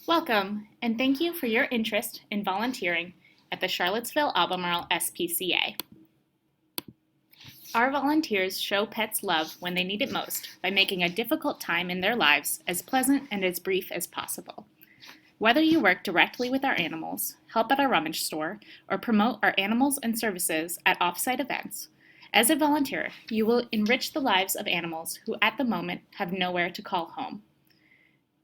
Welcome, and thank you for your interest in volunteering at the Charlottesville Albemarle SPCA. Our volunteers show pets love when they need it most by making a difficult time in their lives as pleasant and as brief as possible. Whether you work directly with our animals, help at our rummage store, or promote our animals and services at off-site events, as a volunteer, you will enrich the lives of animals who at the moment have nowhere to call home.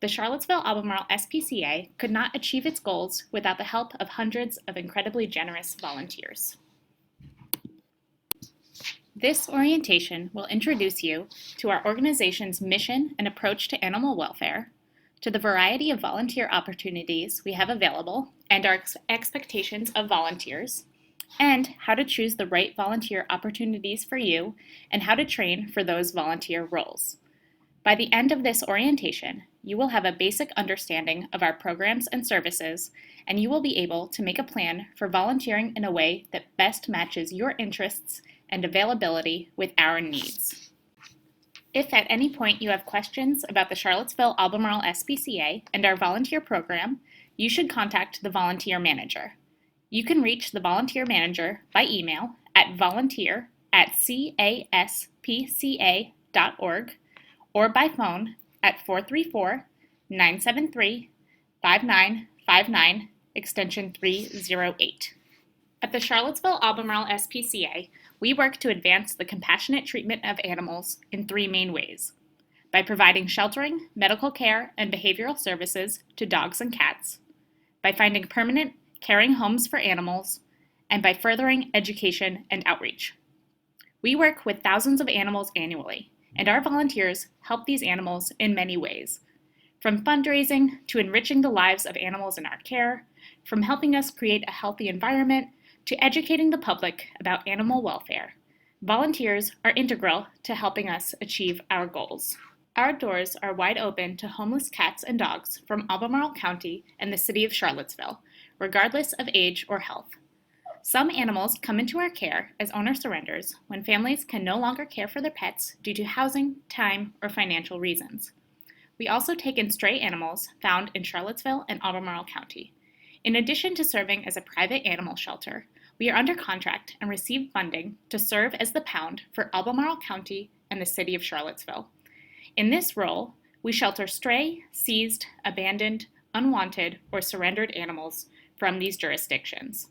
The Charlottesville Albemarle SPCA could not achieve its goals without the help of hundreds of incredibly generous volunteers. This orientation will introduce you to our organization's mission and approach to animal welfare, to the variety of volunteer opportunities we have available and our expectations of volunteers, and how to choose the right volunteer opportunities for you and how to train for those volunteer roles. By the end of this orientation, you will have a basic understanding of our programs and services, and you will be able to make a plan for volunteering in a way that best matches your interests and availability with our needs. If at any point you have questions about the Charlottesville Albemarle SPCA and our volunteer program, you should contact the volunteer manager. You can reach the volunteer manager by email at volunteer@caspca.org or by phone at 434-973-5959, extension 308. At the Charlottesville Albemarle SPCA, we work to advance the compassionate treatment of animals in three main ways: by providing sheltering, medical care, and behavioral services to dogs and cats, by finding permanent, caring homes for animals, and by furthering education and outreach. We work with thousands of animals annually, and our volunteers help these animals in many ways, from fundraising to enriching the lives of animals in our care, from helping us create a healthy environment to educating the public about animal welfare. Volunteers are integral to helping us achieve our goals. Our doors are wide open to homeless cats and dogs from Albemarle County and the city of Charlottesville, regardless of age or health. Some animals come into our care as owner surrenders when families can no longer care for their pets due to housing, time, or financial reasons. We also take in stray animals found in Charlottesville and Albemarle County. In addition to serving as a private animal shelter, we are under contract and receive funding to serve as the pound for Albemarle County and the city of Charlottesville. In this role, we shelter stray, seized, abandoned, unwanted, or surrendered animals from these jurisdictions.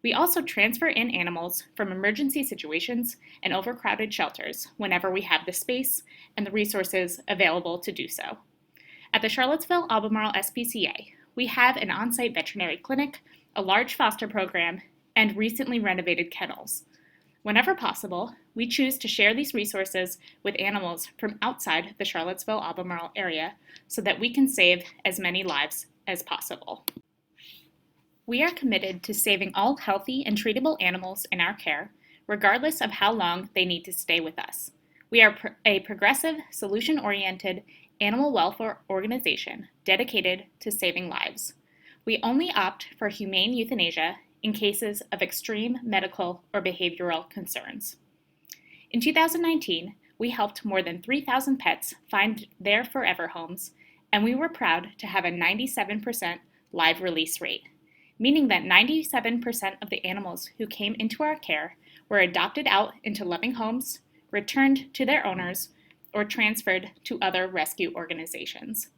We also transfer in animals from emergency situations and overcrowded shelters whenever we have the space and the resources available to do so. At the Charlottesville Albemarle SPCA, we have an on-site veterinary clinic, a large foster program, and recently renovated kennels. Whenever possible, we choose to share these resources with animals from outside the Charlottesville Albemarle area so that we can save as many lives as possible. We are committed to saving all healthy and treatable animals in our care, regardless of how long they need to stay with us. We are a progressive, solution-oriented animal welfare organization dedicated to saving lives. We only opt for humane euthanasia in cases of extreme medical or behavioral concerns. In 2019, we helped more than 3,000 pets find their forever homes, and we were proud to have a 97% live release rate, meaning that 97% of the animals who came into our care were adopted out into loving homes, returned to their owners, or transferred to other rescue organizations.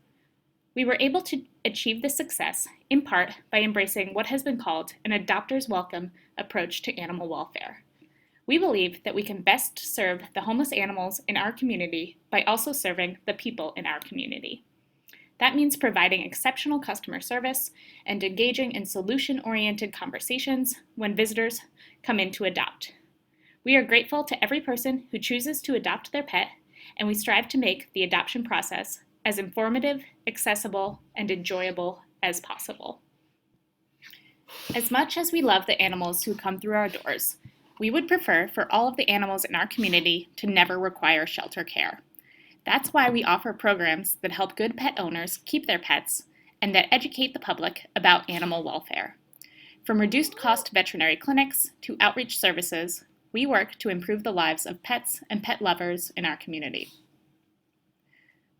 We were able to achieve this success in part by embracing what has been called an adopter's welcome approach to animal welfare. We believe that we can best serve the homeless animals in our community by also serving the people in our community. That means providing exceptional customer service and engaging in solution-oriented conversations when visitors come in to adopt. We are grateful to every person who chooses to adopt their pet, and we strive to make the adoption process as informative, accessible, and enjoyable as possible. As much as we love the animals who come through our doors, we would prefer for all of the animals in our community to never require shelter care. That's why we offer programs that help good pet owners keep their pets and that educate the public about animal welfare. From reduced cost veterinary clinics to outreach services, we work to improve the lives of pets and pet lovers in our community.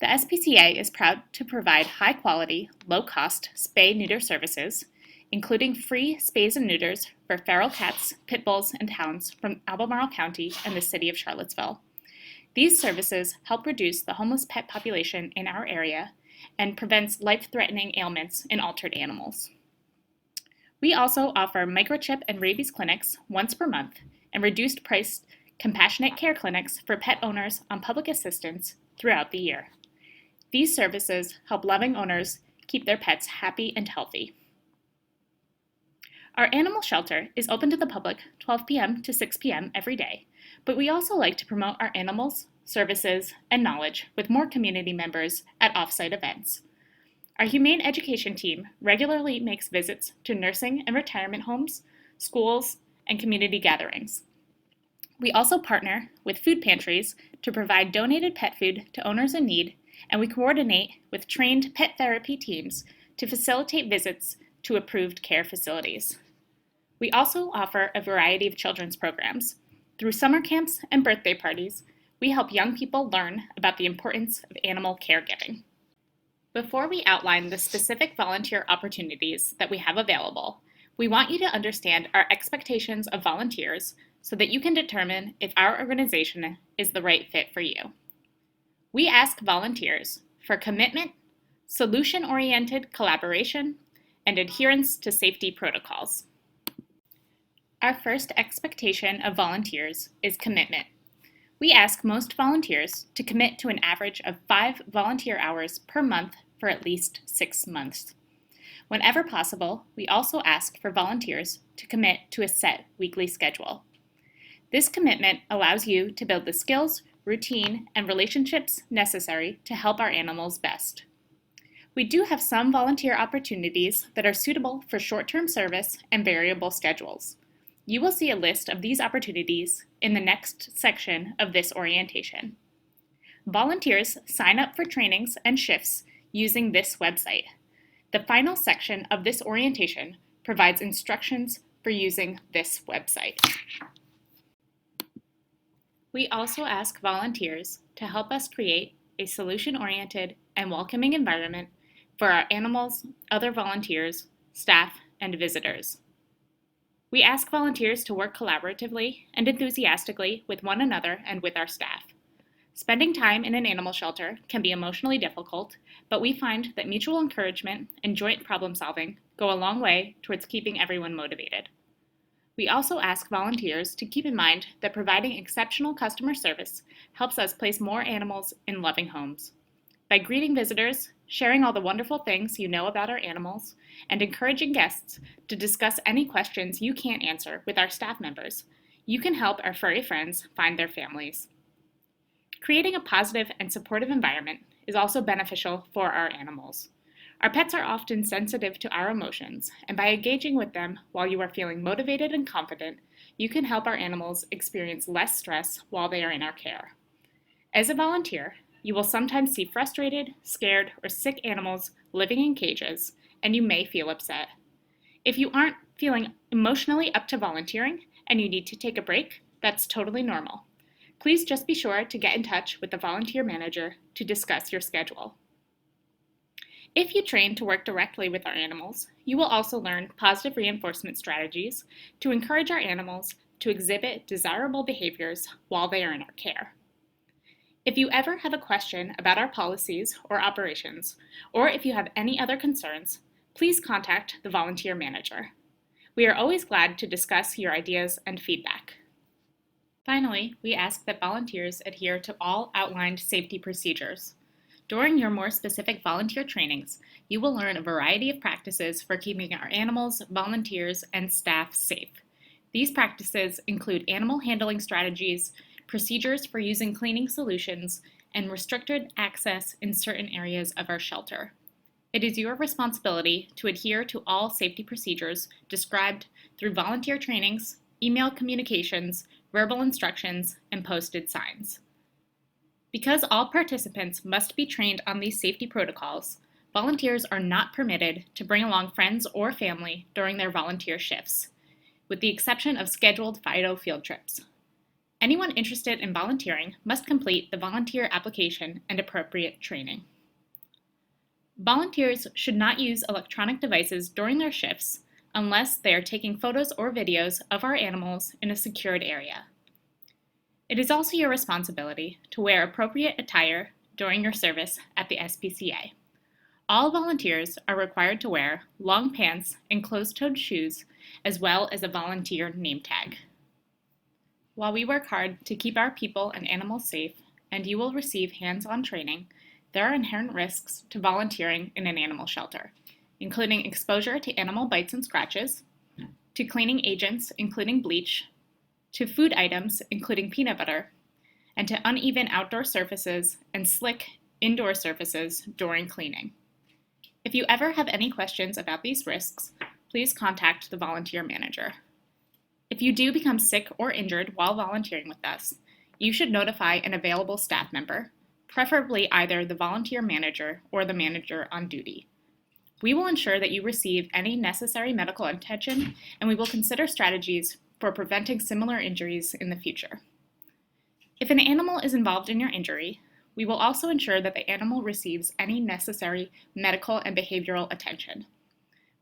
The SPCA is proud to provide high-quality, low-cost spay-neuter services, including free spays and neuters for feral cats, pit bulls, and hounds from Albemarle County and the city of Charlottesville. These services help reduce the homeless pet population in our area and prevents life-threatening ailments in altered animals. We also offer microchip and rabies clinics once per month and reduced-priced compassionate care clinics for pet owners on public assistance throughout the year. These services help loving owners keep their pets happy and healthy. Our animal shelter is open to the public 12 p.m. to 6 p.m. every day, but we also like to promote our animals, services, and knowledge with more community members at off-site events. Our humane education team regularly makes visits to nursing and retirement homes, schools, and community gatherings. We also partner with food pantries to provide donated pet food to owners in need, and we coordinate with trained pet therapy teams to facilitate visits to approved care facilities. We also offer a variety of children's programs. Through summer camps and birthday parties, we help young people learn about the importance of animal caregiving. Before we outline the specific volunteer opportunities that we have available, we want you to understand our expectations of volunteers so that you can determine if our organization is the right fit for you. We ask volunteers for commitment, solution-oriented collaboration, and adherence to safety protocols. Our first expectation of volunteers is commitment. We ask most volunteers to commit to an average of 5 volunteer hours per month for at least 6 months. Whenever possible, we also ask for volunteers to commit to a set weekly schedule. This commitment allows you to build the skills, routine, and relationships necessary to help our animals best. We do have some volunteer opportunities that are suitable for short-term service and variable schedules. You will see a list of these opportunities in the next section of this orientation. Volunteers sign up for trainings and shifts using this website. The final section of this orientation provides instructions for using this website. We also ask volunteers to help us create a solution-oriented and welcoming environment for our animals, other volunteers, staff, and visitors. We ask volunteers to work collaboratively and enthusiastically with one another and with our staff. Spending time in an animal shelter can be emotionally difficult, but we find that mutual encouragement and joint problem solving go a long way towards keeping everyone motivated. We also ask volunteers to keep in mind that providing exceptional customer service helps us place more animals in loving homes. By greeting visitors, sharing all the wonderful things you know about our animals, and encouraging guests to discuss any questions you can't answer with our staff members, you can help our furry friends find their families. Creating a positive and supportive environment is also beneficial for our animals. Our pets are often sensitive to our emotions, and by engaging with them while you are feeling motivated and confident, you can help our animals experience less stress while they are in our care. As a volunteer, you will sometimes see frustrated, scared, or sick animals living in cages, and you may feel upset. If you aren't feeling emotionally up to volunteering and you need to take a break, that's totally normal. Please just be sure to get in touch with the volunteer manager to discuss your schedule. If you train to work directly with our animals, you will also learn positive reinforcement strategies to encourage our animals to exhibit desirable behaviors while they are in our care. If you ever have a question about our policies or operations, or if you have any other concerns, please contact the volunteer manager. We are always glad to discuss your ideas and feedback. Finally, we ask that volunteers adhere to all outlined safety procedures. During your more specific volunteer trainings, you will learn a variety of practices for keeping our animals, volunteers, and staff safe. These practices include animal handling strategies, procedures for using cleaning solutions, and restricted access in certain areas of our shelter. It is your responsibility to adhere to all safety procedures described through volunteer trainings, email communications, verbal instructions, and posted signs. Because all participants must be trained on these safety protocols, volunteers are not permitted to bring along friends or family during their volunteer shifts, with the exception of scheduled FIDO field trips. Anyone interested in volunteering must complete the volunteer application and appropriate training. Volunteers should not use electronic devices during their shifts unless they are taking photos or videos of our animals in a secured area. It is also your responsibility to wear appropriate attire during your service at the SPCA. All volunteers are required to wear long pants and closed-toed shoes, as well as a volunteer name tag. While we work hard to keep our people and animals safe, and you will receive hands-on training, there are inherent risks to volunteering in an animal shelter, including exposure to animal bites and scratches, to cleaning agents, including bleach, to food items, including peanut butter, and to uneven outdoor surfaces and slick indoor surfaces during cleaning. If you ever have any questions about these risks, please contact the volunteer manager. If you do become sick or injured while volunteering with us, you should notify an available staff member, preferably either the volunteer manager or the manager on duty. We will ensure that you receive any necessary medical attention, and we will consider strategies for preventing similar injuries in the future. If an animal is involved in your injury, we will also ensure that the animal receives any necessary medical and behavioral attention.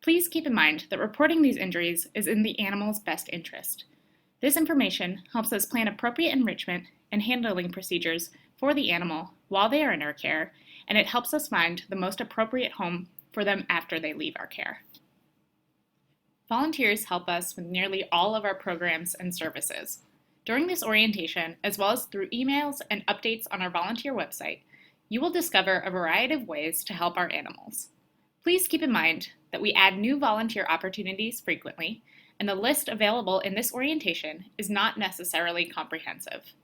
Please keep in mind that reporting these injuries is in the animal's best interest. This information helps us plan appropriate enrichment and handling procedures for the animal while they are in our care, and it helps us find the most appropriate home for them after they leave our care. Volunteers help us with nearly all of our programs and services. During this orientation, as well as through emails and updates on our volunteer website, you will discover a variety of ways to help our animals. Please keep in mind that we add new volunteer opportunities frequently, and the list available in this orientation is not necessarily comprehensive.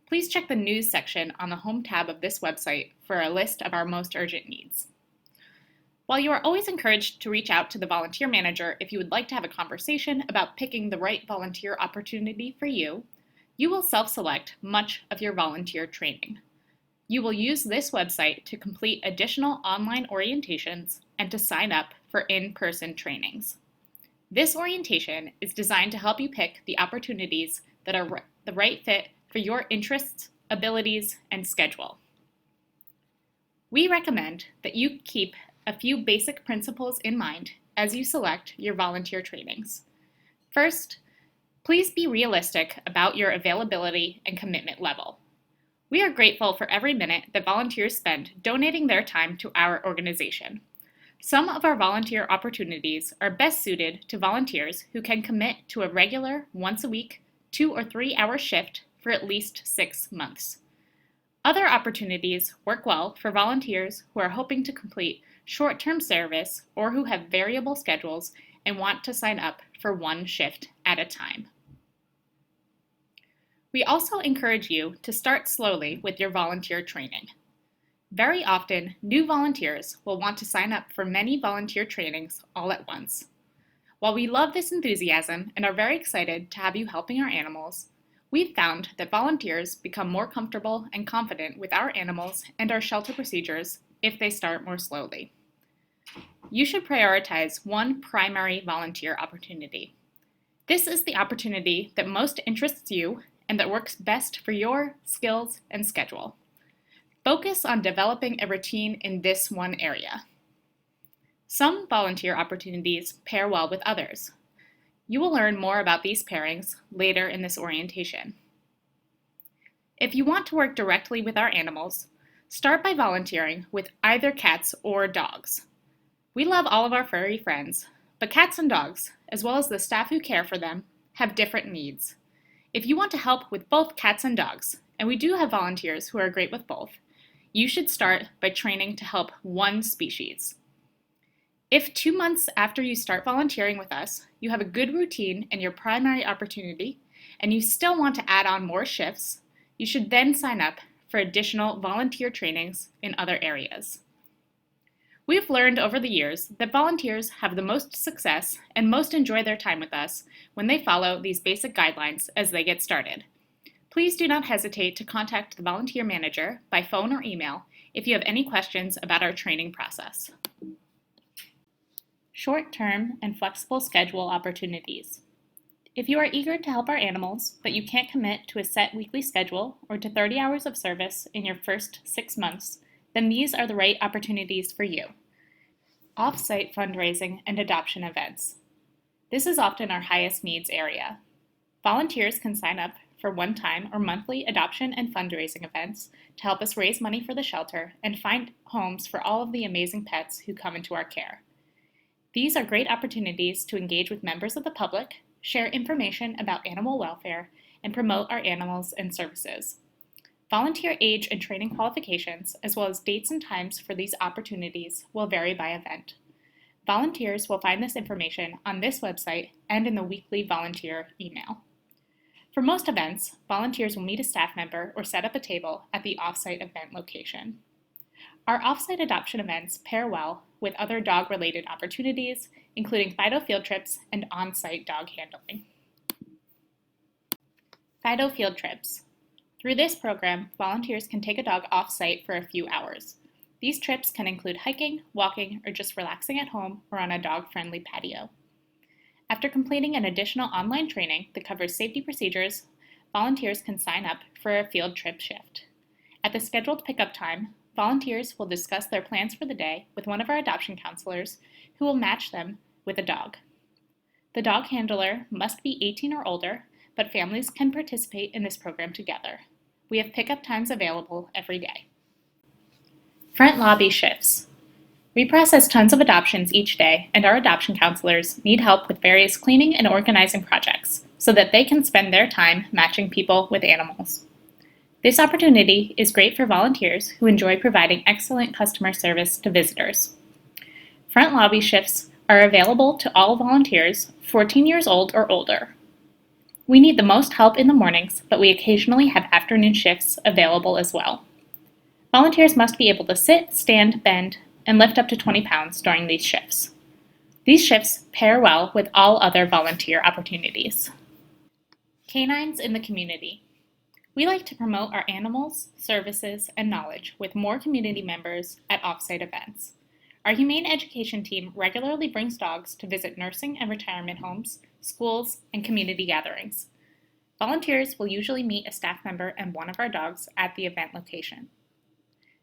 Please check the news section on the home tab of this website for a list of our most urgent needs. While you are always encouraged to reach out to the volunteer manager if you would like to have a conversation about picking the right volunteer opportunity for you, you will self-select much of your volunteer training. You will use this website to complete additional online orientations and to sign up for in-person trainings. This orientation is designed to help you pick the opportunities that are the right fit for your interests, abilities, and schedule. We recommend that you keep a few basic principles in mind as you select your volunteer trainings. First, please be realistic about your availability and commitment level. We are grateful for every minute that volunteers spend donating their time to our organization. Some of our volunteer opportunities are best suited to volunteers who can commit to a regular, once-a-week, 2 or 3 hour shift for at least 6 months. Other opportunities work well for volunteers who are hoping to complete short-term service or who have variable schedules and want to sign up for one shift at a time. We also encourage you to start slowly with your volunteer training. Very often, new volunteers will want to sign up for many volunteer trainings all at once. While we love this enthusiasm and are very excited to have you helping our animals, we've found that volunteers become more comfortable and confident with our animals and our shelter procedures if they start more slowly. You should prioritize one primary volunteer opportunity. This is the opportunity that most interests you and that works best for your skills and schedule. Focus on developing a routine in this one area. Some volunteer opportunities pair well with others. You will learn more about these pairings later in this orientation. If you want to work directly with our animals, start by volunteering with either cats or dogs. We love all of our furry friends, but cats and dogs, as well as the staff who care for them, have different needs. If you want to help with both cats and dogs, and we do have volunteers who are great with both, you should start by training to help one species. If 2 months after you start volunteering with us, you have a good routine in your primary opportunity, and you still want to add on more shifts, you should then sign up for additional volunteer trainings in other areas. We've learned over the years that volunteers have the most success and most enjoy their time with us when they follow these basic guidelines as they get started. Please do not hesitate to contact the volunteer manager by phone or email if you have any questions about our training process. Short-term and flexible schedule opportunities. If you are eager to help our animals, but you can't commit to a set weekly schedule or to 30 hours of service in your first 6 months, then these are the right opportunities for you. Off-site fundraising and adoption events. This is often our highest needs area. Volunteers can sign up for one-time or monthly adoption and fundraising events to help us raise money for the shelter and find homes for all of the amazing pets who come into our care. These are great opportunities to engage with members of the public, share information about animal welfare, and promote our animals and services. Volunteer age and training qualifications, as well as dates and times for these opportunities, will vary by event. Volunteers will find this information on this website and in the weekly volunteer email. For most events, volunteers will meet a staff member or set up a table at the off-site event location. Our off-site adoption events pair well with other dog-related opportunities, including Fido field trips and on-site dog handling. Fido field trips. Through this program, volunteers can take a dog off-site for a few hours. These trips can include hiking, walking, or just relaxing at home or on a dog-friendly patio. After completing an additional online training that covers safety procedures, volunteers can sign up for a field trip shift. At the scheduled pickup time, volunteers will discuss their plans for the day with one of our adoption counselors who will match them with a dog. The dog handler must be 18 or older, but families can participate in this program together. We have pickup times available every day. Front lobby shifts. We process tons of adoptions each day, and our adoption counselors need help with various cleaning and organizing projects so that they can spend their time matching people with animals. This opportunity is great for volunteers who enjoy providing excellent customer service to visitors. Front lobby shifts are available to all volunteers 14 years old or older. We need the most help in the mornings, but we occasionally have afternoon shifts available as well. Volunteers must be able to sit, stand, bend, and lift up to 20 pounds during these shifts. These shifts pair well with all other volunteer opportunities. Canines in the community. We like to promote our animals, services, and knowledge with more community members at off-site events. Our humane education team regularly brings dogs to visit nursing and retirement homes, schools, and community gatherings. Volunteers will usually meet a staff member and one of our dogs at the event location.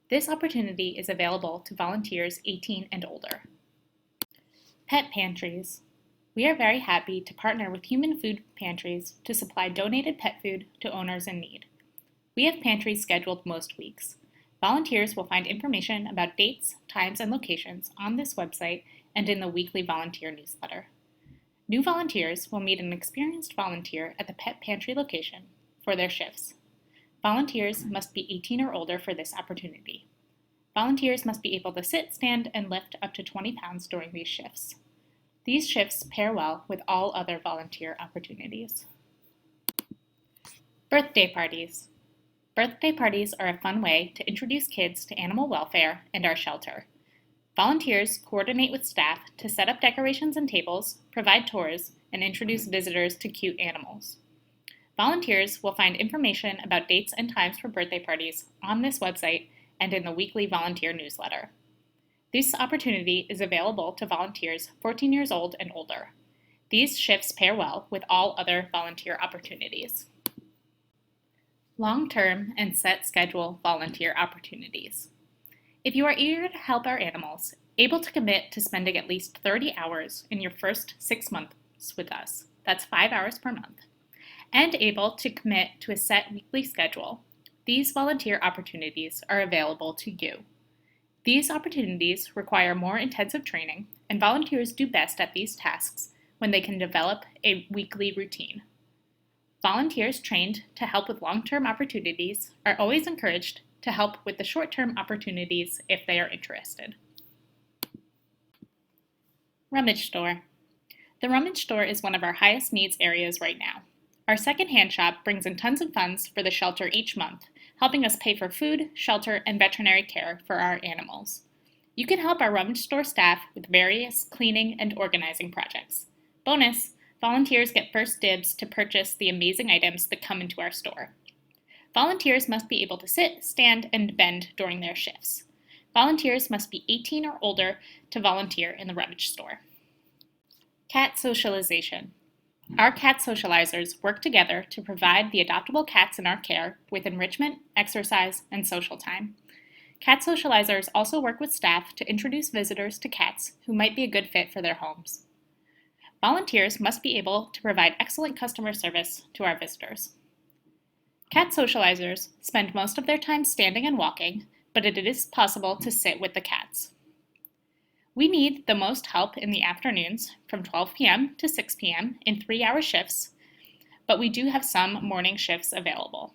This opportunity is available to volunteers 18 and older. Pet pantries. We are very happy to partner with human food pantries to supply donated pet food to owners in need. We have pantries scheduled most weeks. Volunteers will find information about dates, times, and locations on this website and in the weekly volunteer newsletter. New volunteers will meet an experienced volunteer at the pet pantry location for their shifts. Volunteers must be 18 or older for this opportunity. Volunteers must be able to sit, stand, and lift up to 20 pounds during these shifts. These shifts pair well with all other volunteer opportunities. Birthday parties. Birthday parties are a fun way to introduce kids to animal welfare and our shelter. Volunteers coordinate with staff to set up decorations and tables, provide tours, and introduce visitors to cute animals. Volunteers will find information about dates and times for birthday parties on this website and in the weekly volunteer newsletter. This opportunity is available to volunteers 14 years old and older. These shifts pair well with all other volunteer opportunities. Long-term and set schedule volunteer opportunities. If you are eager to help our animals, able to commit to spending at least 30 hours in your first 6 months with us, that's 5 hours per month, and able to commit to a set weekly schedule, these volunteer opportunities are available to you. These opportunities require more intensive training, and volunteers do best at these tasks when they can develop a weekly routine. Volunteers trained to help with long-term opportunities are always encouraged to help with the short-term opportunities if they are interested. Rummage store. The rummage store is one of our highest needs areas right now. Our second-hand shop brings in tons of funds for the shelter each month, helping us pay for food, shelter, and veterinary care for our animals. You can help our rummage store staff with various cleaning and organizing projects. Bonus, volunteers get first dibs to purchase the amazing items that come into our store. Volunteers must be able to sit, stand, and bend during their shifts. Volunteers must be 18 or older to volunteer in the rummage store. Cat socialization. Our cat socializers work together to provide the adoptable cats in our care with enrichment, exercise, and social time. Cat socializers also work with staff to introduce visitors to cats who might be a good fit for their homes. Volunteers must be able to provide excellent customer service to our visitors. Cat socializers spend most of their time standing and walking, but it is possible to sit with the cats. We need the most help in the afternoons from 12 p.m. to 6 p.m. in 3-hour shifts, but we do have some morning shifts available.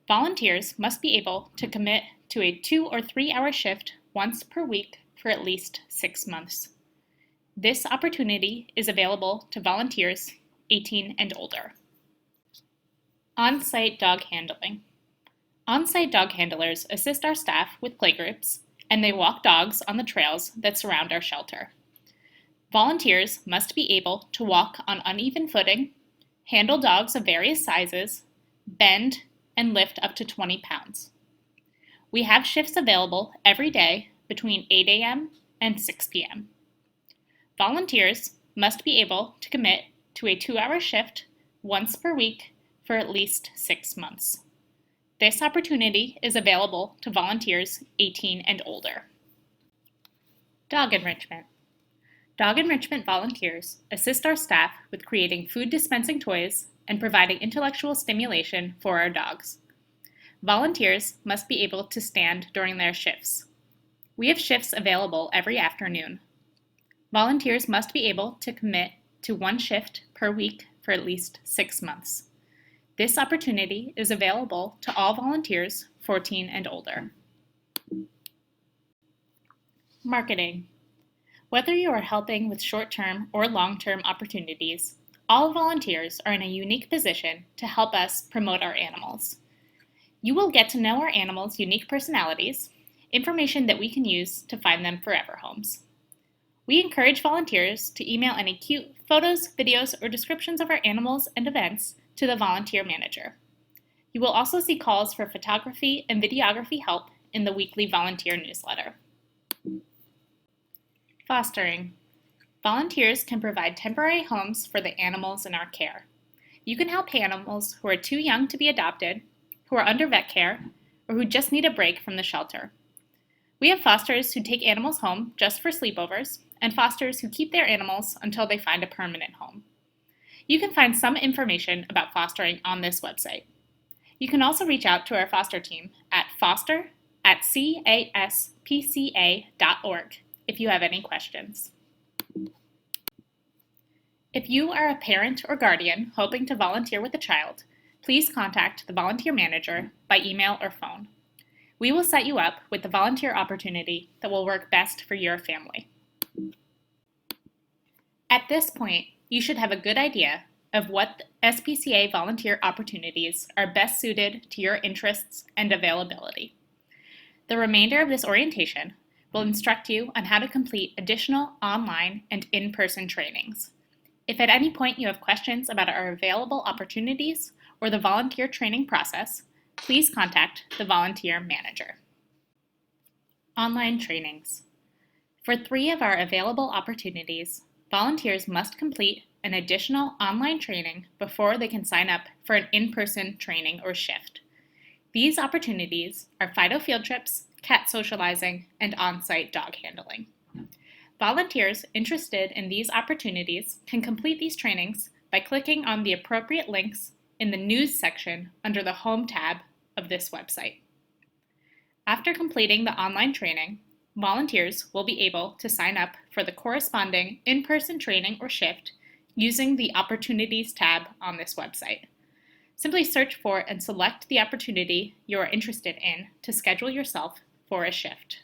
Volunteers must be able to commit to a 2 or 3-hour shift once per week for at least 6 months. This opportunity is available to volunteers 18 and older. On-site dog handling. On-site dog handlers assist our staff with playgroups, and they walk dogs on the trails that surround our shelter. Volunteers must be able to walk on uneven footing, handle dogs of various sizes, bend, and lift up to 20 pounds. We have shifts available every day between 8 a.m. and 6 p.m. Volunteers must be able to commit to a 2-hour shift once per week for at least 6 months. This opportunity is available to volunteers 18 and older. Dog enrichment. Dog enrichment volunteers assist our staff with creating food dispensing toys and providing intellectual stimulation for our dogs. Volunteers must be able to stand during their shifts. We have shifts available every afternoon. Volunteers must be able to commit to 1 shift per week for at least 6 months. This opportunity is available to all volunteers 14 and older. Marketing. Whether you are helping with short-term or long-term opportunities, all volunteers are in a unique position to help us promote our animals. You will get to know our animals' unique personalities, information that we can use to find them forever homes. We encourage volunteers to email any cute photos, videos, or descriptions of our animals and events to the volunteer manager. You will also see calls for photography and videography help in the weekly volunteer newsletter. Fostering. Volunteers can provide temporary homes for the animals in our care. You can help animals who are too young to be adopted, who are under vet care, or who just need a break from the shelter. We have fosters who take animals home just for sleepovers, and fosters who keep their animals until they find a permanent home. You can find some information about fostering on this website. You can also reach out to our foster team at foster@caspca.org if you have any questions. If you are a parent or guardian hoping to volunteer with a child, please contact the volunteer manager by email or phone. We will set you up with the volunteer opportunity that will work best for your family. At this point, you should have a good idea of what SPCA volunteer opportunities are best suited to your interests and availability. The remainder of this orientation will instruct you on how to complete additional online and in-person trainings. If at any point you have questions about our available opportunities or the volunteer training process, please contact the volunteer manager. Online trainings. For 3 of our available opportunities, volunteers must complete an additional online training before they can sign up for an in-person training or shift. These opportunities are Fido field trips, cat socializing, and on-site dog handling. Volunteers interested in these opportunities can complete these trainings by clicking on the appropriate links in the News section under the Home tab of this website. After completing the online training, volunteers will be able to sign up for the corresponding in-person training or shift using the Opportunities tab on this website. Simply search for and select the opportunity you are interested in to schedule yourself for a shift.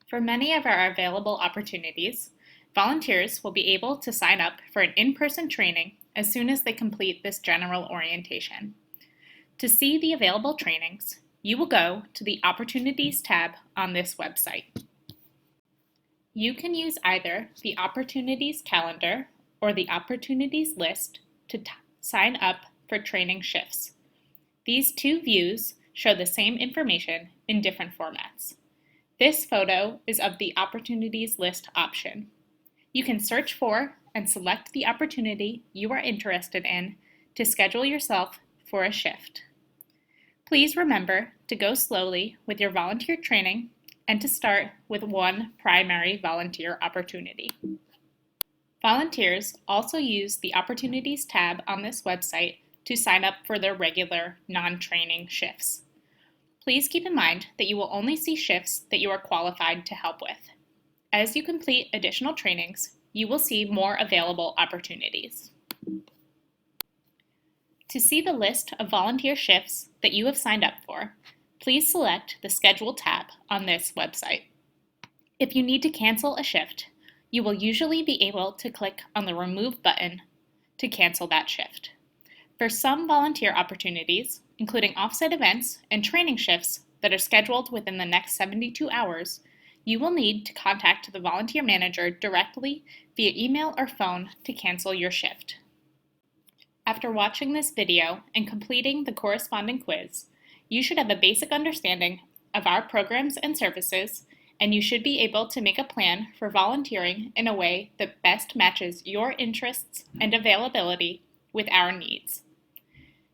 For many of our available opportunities, volunteers will be able to sign up for an in-person training as soon as they complete this general orientation. To see the available trainings, you will go to the Opportunities tab on this website. You can use either the Opportunities calendar or the Opportunities list to sign up for training shifts. These 2 views show the same information in different formats. This photo is of the Opportunities list option. You can search for and select the opportunity you are interested in to schedule yourself for a shift. Please remember to go slowly with your volunteer training and to start with one primary volunteer opportunity. Volunteers also use the Opportunities tab on this website to sign up for their regular non-training shifts. Please keep in mind that you will only see shifts that you are qualified to help with. As you complete additional trainings, you will see more available opportunities. To see the list of volunteer shifts that you have signed up for, please select the Schedule tab on this website. If you need to cancel a shift, you will usually be able to click on the Remove button to cancel that shift. For some volunteer opportunities, including offsite events and training shifts that are scheduled within the next 72 hours, you will need to contact the volunteer manager directly via email or phone to cancel your shift. After watching this video and completing the corresponding quiz, you should have a basic understanding of our programs and services, and you should be able to make a plan for volunteering in a way that best matches your interests and availability with our needs.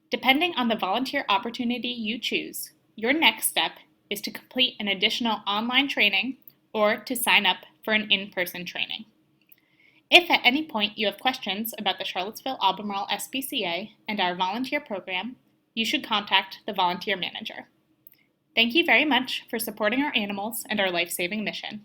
Depending on the volunteer opportunity you choose, your next step is to complete an additional online training or to sign up for an in-person training. If at any point you have questions about the Charlottesville Albemarle SPCA and our volunteer program, you should contact the volunteer manager. Thank you very much for supporting our animals and our life-saving mission.